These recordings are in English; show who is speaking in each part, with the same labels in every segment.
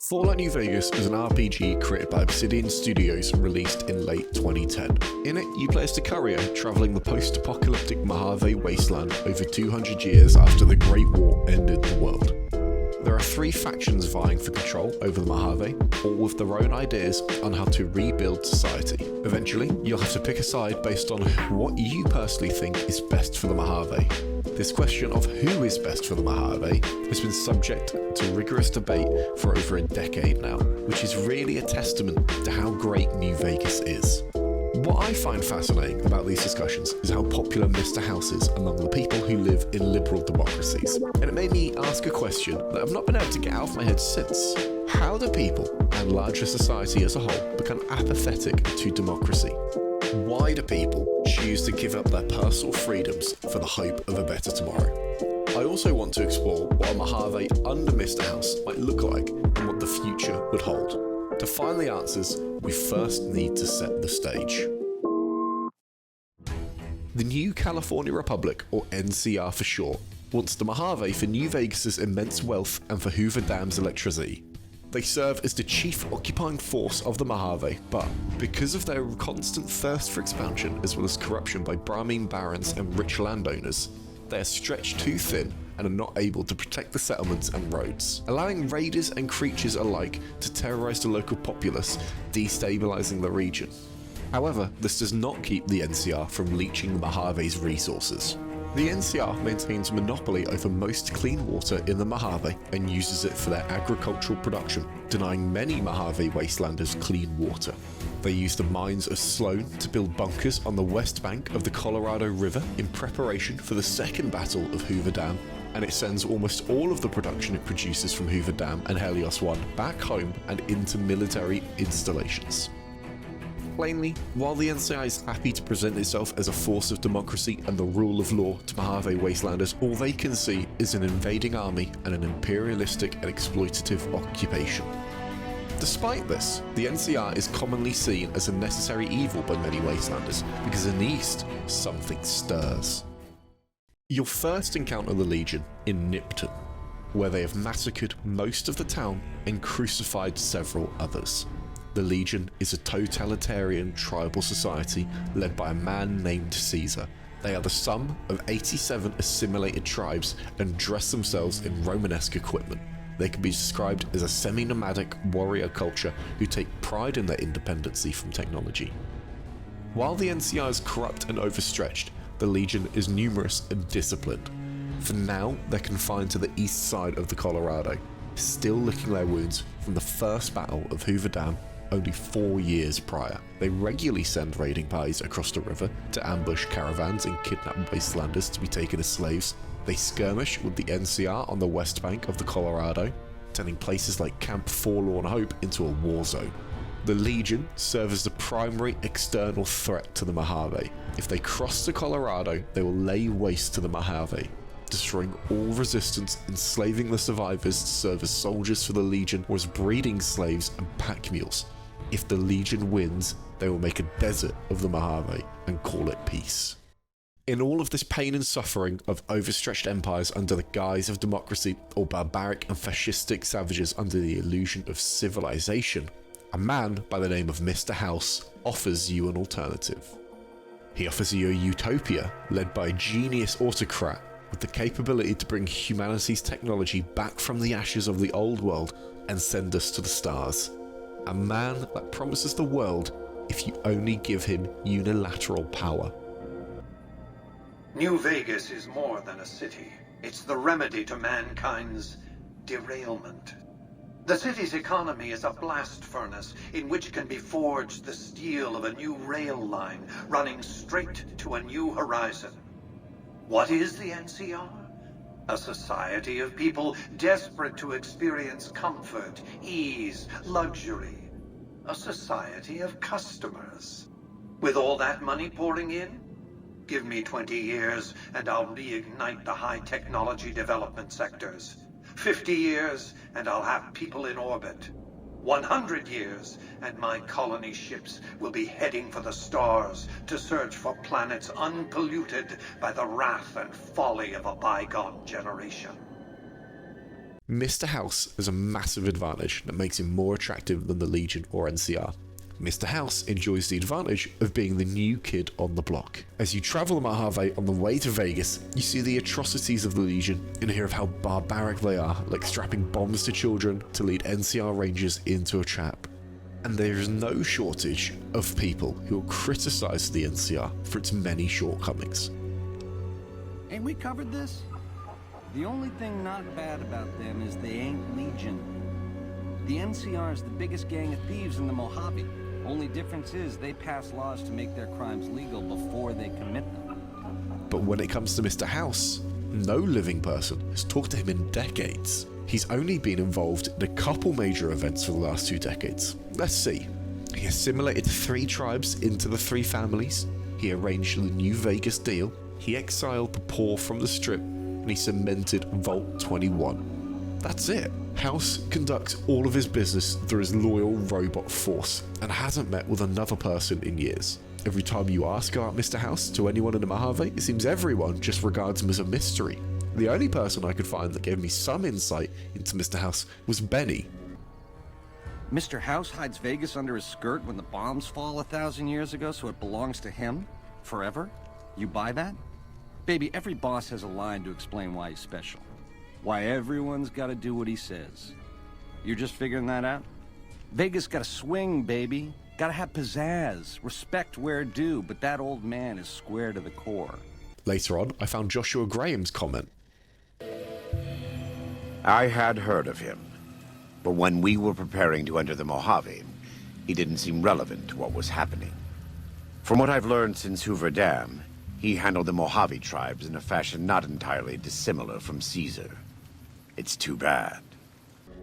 Speaker 1: Fallout New Vegas is an RPG created by Obsidian Studios and released in late 2010. In it, you play as Sicario, travelling the post-apocalyptic Mojave wasteland over 200 years after the Great War ended the world. There are three factions vying for control over the Mojave, all with their own ideas on how to rebuild society. Eventually, you'll have to pick a side based on what you personally think is best for the Mojave. This question of who is best for the Mojave has been subject to rigorous debate for over a decade now, which is really a testament to how great New Vegas is. What I find fascinating about these discussions is how popular Mr. House is among the people who live in liberal democracies. And it made me ask a question that I've not been able to get out of my head since. How do people, and larger society as a whole, become apathetic to democracy? Why do people choose to give up their personal freedoms for the hope of a better tomorrow? I also want to explore what a Mojave under Mr. House might look like and what the future would hold. To find the answers, we first need to set the stage. The New California Republic, or NCR for short, wants the Mojave for New Vegas' immense wealth and for Hoover Dam's electricity. They serve as the chief occupying force of the Mojave, but because of their constant thirst for expansion as well as corruption by Brahmin barons and rich landowners, they are stretched too thin and are not able to protect the settlements and roads, allowing raiders and creatures alike to terrorize the local populace, destabilizing the region. However, this does not keep the NCR from leeching the Mojave's resources. The NCR maintains a monopoly over most clean water in the Mojave and uses it for their agricultural production, denying many Mojave wastelanders clean water. They use the mines of Sloan to build bunkers on the west bank of the Colorado River in preparation for the Second Battle of Hoover Dam, and it sends almost all of the production it produces from Hoover Dam and Helios 1 back home and into military installations. Plainly, while the NCR is happy to present itself as a force of democracy and the rule of law to Mojave wastelanders, all they can see is an invading army and an imperialistic and exploitative occupation. Despite this, the NCR is commonly seen as a necessary evil by many wastelanders, because in the east, something stirs. You'll first encounter the Legion in Nipton, where they have massacred most of the town and crucified several others. The Legion is a totalitarian tribal society led by a man named Caesar. They are the sum of 87 assimilated tribes and dress themselves in Romanesque equipment. They can be described as a semi-nomadic warrior culture who take pride in their independency from technology. While the NCR is corrupt and overstretched, the Legion is numerous and disciplined. For now, they're confined to the east side of the Colorado, still licking their wounds from the first battle of Hoover Dam only 4 years prior. They regularly send raiding parties across the river to ambush caravans and kidnap wastelanders to be taken as slaves. They skirmish with the NCR on the west bank of the Colorado, turning places like Camp Forlorn Hope into a war zone. The Legion serve as the primary external threat to the Mojave. If they cross the Colorado, they will lay waste to the Mojave, destroying all resistance, enslaving the survivors to serve as soldiers for the Legion or as breeding slaves and pack mules. If the Legion wins, they will make a desert of the Mojave and call it peace. In all of this pain and suffering of overstretched empires under the guise of democracy, or barbaric and fascistic savages under the illusion of civilization, a man by the name of Mr. House offers you an alternative. He offers you a utopia led by a genius autocrat with the capability to bring humanity's technology back from the ashes of the old world and send us to the stars. A man that promises the world if you only give him unilateral power.
Speaker 2: New Vegas is more than a city. It's the remedy to mankind's derailment. The city's economy is a blast furnace in which can be forged the steel of a new rail line running straight to a new horizon. What is the NCR? A society of people desperate to experience comfort, ease, luxury. A society of customers. With all that money pouring in, give me 20 years and I'll reignite the high technology development sectors. 50 years and I'll have people in orbit. 100 years and my colony ships will be heading for the stars to search for planets unpolluted by the wrath and folly of a bygone generation.
Speaker 1: Mr. House has a massive advantage that makes him more attractive than the Legion or NCR. Mr. House enjoys the advantage of being the new kid on the block. As you travel the Mojave on the way to Vegas, you see the atrocities of the Legion and hear of how barbaric they are, like strapping bombs to children to lead NCR Rangers into a trap. And there is no shortage of people who will criticize the NCR for its many shortcomings.
Speaker 3: Ain't we covered this? The only thing not bad about them is they ain't Legion. The NCR is the biggest gang of thieves in the Mojave. Only difference is they pass laws to make their crimes legal before they commit them.
Speaker 1: But when it comes to Mr. House, no living person has talked to him in decades. He's only been involved in a couple major events for the last 2 decades. Let's see. He assimilated 3 tribes into the 3 families. He arranged the New Vegas deal. He exiled the poor from the Strip, and he cemented Vault 21. That's it. House conducts all of his business through his loyal robot force and hasn't met with another person in years. Every time you ask about Mr. House to anyone in the Mojave, it seems everyone just regards him as a mystery. The only person I could find that gave me some insight into Mr. House was Benny.
Speaker 3: Mr. House hides Vegas under his skirt when the bombs fall 1,000 years ago, so it belongs to him? Forever? You buy that? Baby, every boss has a line to explain why he's special. Why everyone's gotta do what he says. You're just figuring that out? Vegas gotta swing, baby. Gotta have pizzazz. Respect where due, but that old man is square to the core.
Speaker 1: Later on, I found Joshua Graham's comment.
Speaker 4: I had heard of him, but when we were preparing to enter the Mojave, he didn't seem relevant to what was happening. From what I've learned since Hoover Dam, he handled the Mojave tribes in a fashion not entirely dissimilar from Caesar. It's too bad.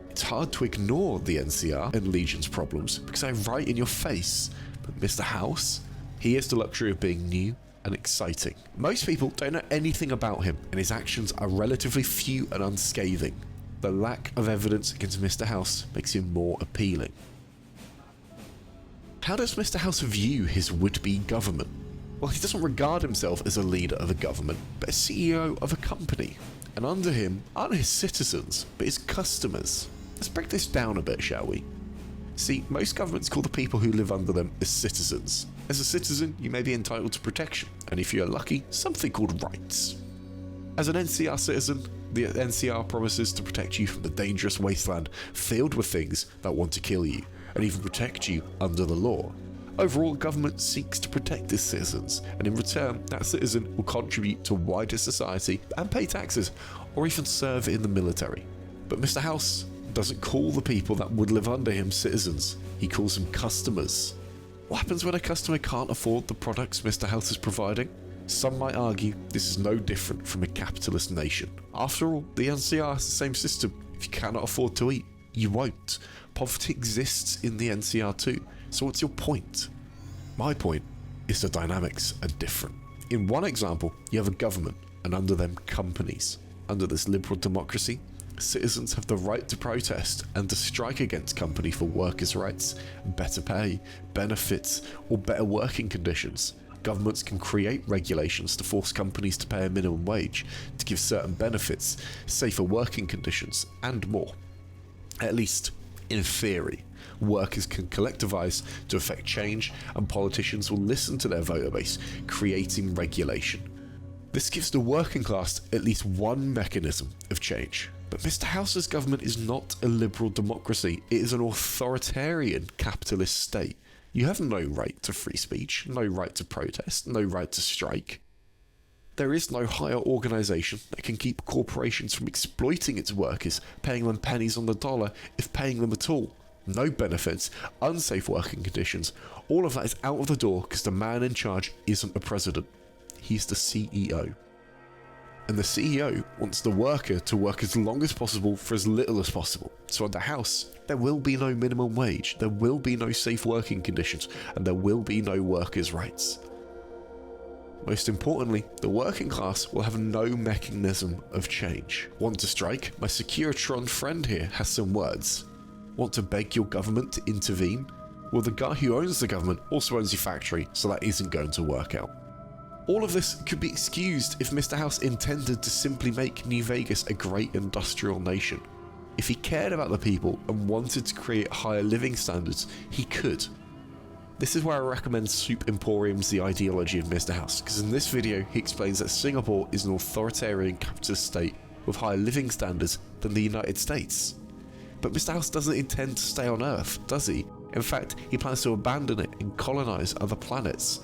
Speaker 1: It's hard to ignore the NCR and Legion's problems because they're right in your face. But Mr. House, he has the luxury of being new and exciting. Most people don't know anything about him, and his actions are relatively few and unscathing. The lack of evidence against Mr. House makes him more appealing. How does Mr. House view his would-be government? Well, he doesn't regard himself as a leader of a government, but a CEO of a company. And under him aren't his citizens, but his customers. Let's break this down a bit, shall we? See, most governments call the people who live under them as citizens. As a citizen, you may be entitled to protection, and if you're lucky, something called rights. As an NCR citizen, the NCR promises to protect you from the dangerous wasteland filled with things that want to kill you, and even protect you under the law. Overall, government seeks to protect its citizens, and in return, that citizen will contribute to wider society and pay taxes, or even serve in the military. But Mr. House doesn't call the people that would live under him citizens, he calls them customers. What happens when a customer can't afford the products Mr. House is providing? Some might argue this is no different from a capitalist nation. After all, the NCR has the same system. If you cannot afford to eat, you won't. Poverty exists in the NCR too. So what's your point? My point is the dynamics are different. In one example, you have a government, and under them companies. Under this liberal democracy, citizens have the right to protest and to strike against company for workers' rights, better pay, benefits, or better working conditions. Governments can create regulations to force companies to pay a minimum wage, to give certain benefits, safer working conditions, and more. At least, in theory, workers can collectivise to effect change, and politicians will listen to their voter base, creating regulation. This gives the working class at least one mechanism of change. But Mr. House's government is not a liberal democracy, it is an authoritarian capitalist state. You have no right to free speech, no right to protest, no right to strike. There is no higher organisation that can keep corporations from exploiting its workers, paying them pennies on the dollar, if paying them at all. No benefits, unsafe working conditions, all of that is out of the door because the man in charge isn't a president. He's the CEO. And the CEO wants the worker to work as long as possible for as little as possible. So under House, there will be no minimum wage, there will be no safe working conditions, and there will be no workers' rights. Most importantly, the working class will have no mechanism of change. Want to strike? My Securitron friend here has some words. Want to beg your government to intervene? Well, the guy who owns the government also owns your factory, so that isn't going to work out. All of this could be excused if Mr. House intended to simply make New Vegas a great industrial nation. If he cared about the people and wanted to create higher living standards, he could. This is where I recommend Soup Emporium's The Ideology of Mr. House, because in this video he explains that Singapore is an authoritarian capitalist state with higher living standards than the United States. But Mr. House doesn't intend to stay on Earth, does he? In fact, he plans to abandon it and colonize other planets.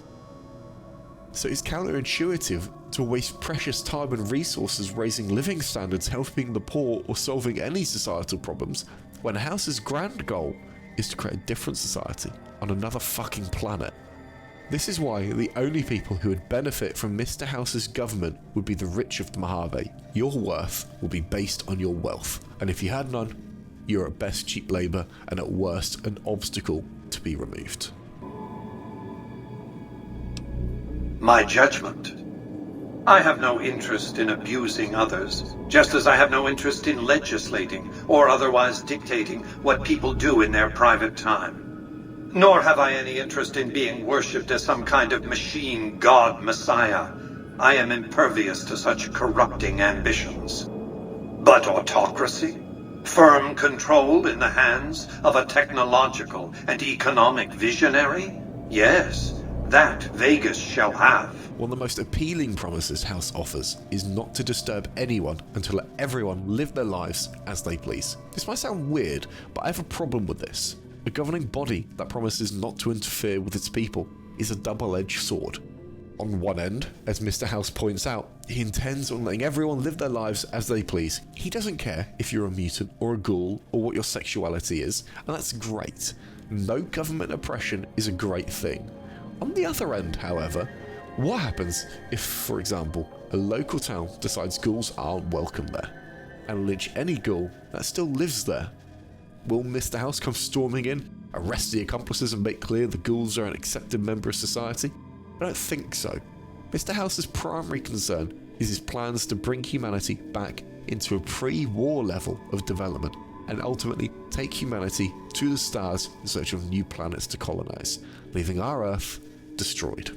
Speaker 1: So it's counterintuitive to waste precious time and resources raising living standards, helping the poor, or solving any societal problems, when House's grand goal is to create a different society on another fucking planet. This is why the only people who would benefit from Mr. House's government would be the rich of the Mojave. Your worth will be based on your wealth, and if you had none, you're at best cheap labour and at worst an obstacle to be removed.
Speaker 2: My judgment. I have no interest in abusing others, just as I have no interest in legislating or otherwise dictating what people do in their private time. Nor have I any interest in being worshipped as some kind of machine god messiah. I am impervious to such corrupting ambitions. But autocracy? Firm control in the hands of a technological and economic visionary? Yes, that Vegas shall have.
Speaker 1: One of the most appealing promises House offers is not to disturb anyone and to let everyone live their lives as they please. This might sound weird, but I have a problem with this. A governing body that promises not to interfere with its people is a double-edged sword. On one end, as Mr. House points out, he intends on letting everyone live their lives as they please. He doesn't care if you're a mutant or a ghoul or what your sexuality is, and that's great. No government oppression is a great thing. On the other end, however, what happens if, for example, a local town decides ghouls aren't welcome there, and lynch any ghoul that still lives there? Will Mr. House come storming in, arrest the accomplices and make clear the ghouls are an accepted member of society? I don't think so. Mr. House's primary concern is his plans to bring humanity back into a pre-war level of development and ultimately take humanity to the stars in search of new planets to colonize, leaving our Earth destroyed.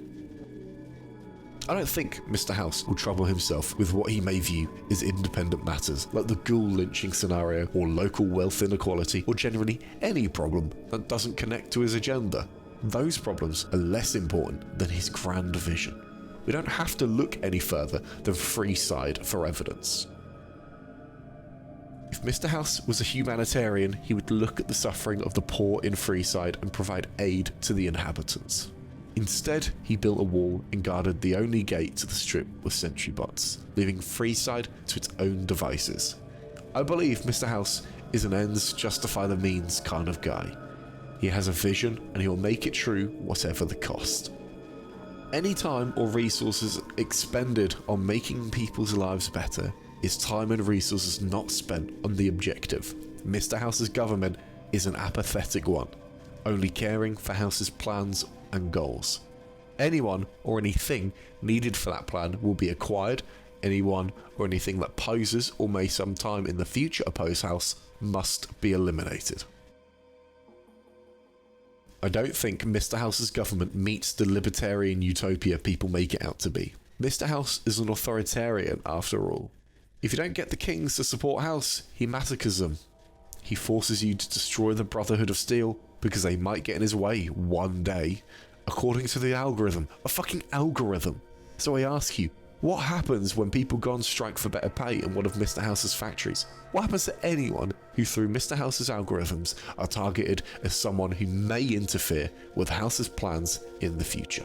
Speaker 1: I don't think Mr. House will trouble himself with what he may view as independent matters like the ghoul lynching scenario or local wealth inequality or generally any problem that doesn't connect to his agenda. Those problems are less important than his grand vision. We don't have to look any further than Freeside for evidence. If Mr. House was a humanitarian, he would look at the suffering of the poor in Freeside and provide aid to the inhabitants. Instead, he built a wall and guarded the only gate to the strip with sentry bots, leaving Freeside to its own devices. I believe Mr. House is an ends justify the means kind of guy. He has a vision and he will make it true whatever the cost. Any time or resources expended on making people's lives better is time and resources not spent on the objective. Mr. House's government is an apathetic one, only caring for House's plans and goals. Anyone or anything needed for that plan will be acquired. Anyone or anything that poses or may sometime in the future oppose House must be eliminated. I don't think Mr. House's government meets the libertarian utopia people make it out to be. Mr. House is an authoritarian after all. If you don't get the kings to support House, he massacres them. He forces you to destroy the Brotherhood of Steel because they might get in his way one day, according to the algorithm. A fucking algorithm. So I ask you, what happens when people go on strike for better pay in one of Mr. House's factories? What happens to anyone who through Mr. House's algorithms are targeted as someone who may interfere with House's plans in the future?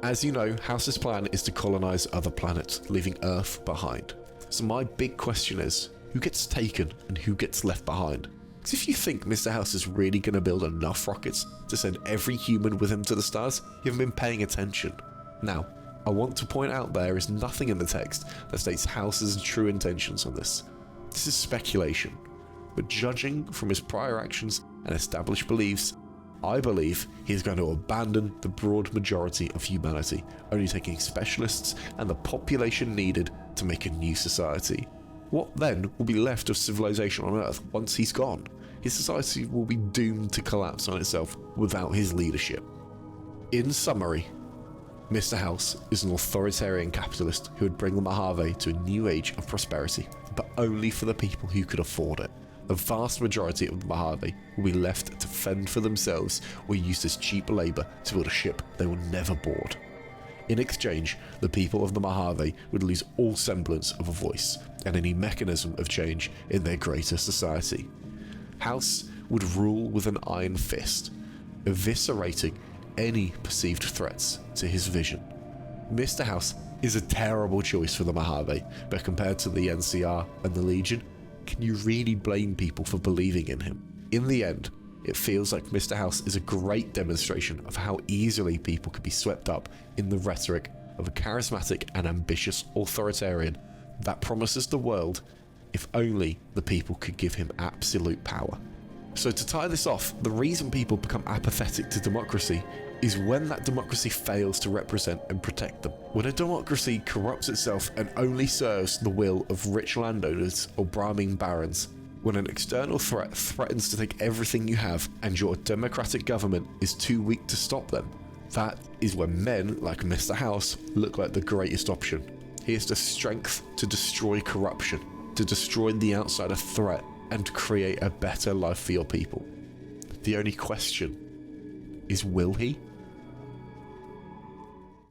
Speaker 1: As you know, House's plan is to colonize other planets, leaving Earth behind. So my big question is, who gets taken and who gets left behind? Because if you think Mr. House is really going to build enough rockets to send every human with him to the stars, you haven't been paying attention. Now, I want to point out there is nothing in the text that states House's true intentions on this. This is speculation, but judging from his prior actions and established beliefs, I believe he is going to abandon the broad majority of humanity, only taking specialists and the population needed to make a new society. What then will be left of civilization on Earth once he's gone? His society will be doomed to collapse on itself without his leadership. In summary, Mr. House is an authoritarian capitalist who would bring the Mojave to a new age of prosperity, but only for the people who could afford it. The vast majority of the Mojave will be left to fend for themselves or used as cheap labour to build a ship they will never board. In exchange, the people of the Mojave would lose all semblance of a voice and any mechanism of change in their greater society. House would rule with an iron fist, eviscerating any perceived threats to his vision. Mr. House is a terrible choice for the Mojave, but compared to the NCR and the Legion, can you really blame people for believing in him? In the end, it feels like Mr. House is a great demonstration of how easily people could be swept up in the rhetoric of a charismatic and ambitious authoritarian that promises the world if only the people could give him absolute power. So to tie this off, the reason people become apathetic to democracy is when that democracy fails to represent and protect them. When a democracy corrupts itself and only serves the will of rich landowners or Brahmin barons. When an external threat threatens to take everything you have and your democratic government is too weak to stop them. That is when men like Mr. House look like the greatest option. He has the strength to destroy corruption, to destroy the outsider threat, and create a better life for your people. The only question is, will he?